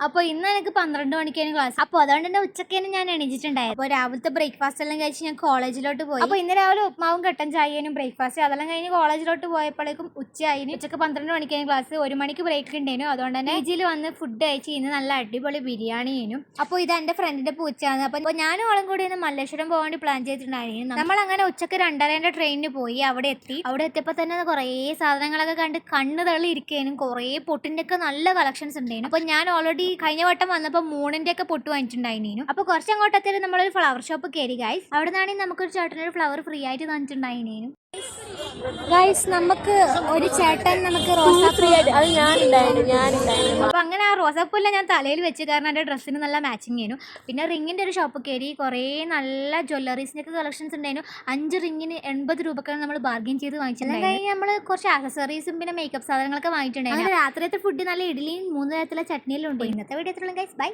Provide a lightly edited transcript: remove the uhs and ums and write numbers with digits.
അപ്പോൾ ഇന്ന് എനിക്ക് 12 മണിക്കാണ് ക്ലാസ്. അപ്പോൾ അതുകൊണ്ട് തന്നെ ഉച്ചക്കേനും ഞാൻ എണീച്ചിട്ടുണ്ടായിരുന്നു. അപ്പോൾ രാവിലത്തെ ബ്രേക്ക്ഫാസ്റ്റ് എല്ലാം കഴിച്ച് ഞാൻ കോളേജിലോട്ട് പോയി. അപ്പോൾ ഇന്ന് രാവിലെ ഉപ്മാവും കട്ടൻ ചായനും ബ്രേക്ക്ഫാസ്റ്റ് അതെല്ലാം കഴിഞ്ഞ് കോളേജിലോട്ട് പോയപ്പോഴേക്കും ഉച്ചയായിരുന്നു. ഉച്ചക്ക് 12 മണിക്കാണ് ക്ലാസ്. 1 മണിക്ക് ബ്രേക്ക് ഉണ്ടായിരുന്നു. അതുകൊണ്ട് തന്നെ പീജിയിൽ വന്ന് ഫുഡ് കഴിച്ച് ഇന്ന് നല്ല അടിപൊളി ബിരിയാണി ആയിരുന്നു. അപ്പോൾ ഇത് എൻ്റെ ഫ്രണ്ടിന്റെ പൂച്ചയാണ്. അപ്പോൾ ഞാനും ആളും കൂടി ഇന്ന് മല്ലേശ്വരം പോകാൻ വേണ്ടി പ്ലാൻ ചെയ്തിട്ടുണ്ടായിരുന്നു. നമ്മൾ അങ്ങനെ ഉച്ചക്ക് 2:30 ട്രെയിനിന് പോയി. അവിടെ എത്തിയപ്പോൾ തന്നെ കുറേ സാധനങ്ങളൊക്കെ കണ്ട് കണ്ണ് തള്ളി ഇരിക്കാനും കുറേ പൊട്ടിൻ്റെ ഒക്കെ നല്ല കളക്ഷൻസ് ഉണ്ടായിരുന്നു. അപ്പോൾ ഞാൻ ഓൾറെഡി കഴിഞ്ഞ വട്ടം വന്നപ്പോൾ മൂണിന്റെ ഒക്കെ പൊട്ട് വാങ്ങിച്ചിട്ടുണ്ടായിരുന്നു. അപ്പോൾ കുറച്ച് അങ്ങോട്ട് എത്തിയിട്ട് നമ്മളൊരു ഫ്ലവർ ഷോപ്പ് കയറി ഗൈസ്. അവിടെ നിന്നാണെങ്കിൽ നമുക്കൊരു ചേട്ടനൊരു ഫ്ലവർ ഫ്രീ ആയിട്ട് തന്നിട്ടുണ്ടായിരുന്നു. ഗൈസ് നമുക്ക് ഒരു ചേട്ടൻ നമുക്ക് റോസാപ്പൂ അപ്പൊ അങ്ങനെ ആ റോസാപ്പൂല്ല ഞാൻ തലയിൽ വെച്ച് കാരണം എൻ്റെ ഡ്രസ്സിന് നല്ല മാച്ചിങ് ആയിരുന്നു. പിന്നെ റിങ്ങിന്റെ ഒരു ഷോപ്പ് കയറി. കുറേ നല്ല ജ്വല്ലറീസിനൊക്കെ കളക്ഷൻസ് ഉണ്ടായിരുന്നു. 5 റിങ്ങിന് 80 രൂപക്കാണ് നമ്മൾ ബാർഗെയിൻ ചെയ്ത് വാങ്ങിച്ചിട്ടുണ്ടായിരുന്നു. നമ്മൾ കുറച്ച് ആക്സസറീസും പിന്നെ മേക്കപ്പ് സാധനങ്ങളൊക്കെ വാങ്ങിയിട്ടുണ്ടായിരുന്നു. രാത്രിയത്തെ ഫുഡ് നല്ല ഇഡ്ഡലിയും 3 തരത്തിലുള്ള ചട്നിയിലും ഉണ്ട്. ഇന്നത്തെ വീഡിയോ എത്രയുള്ള ഗൈസ് ബൈ.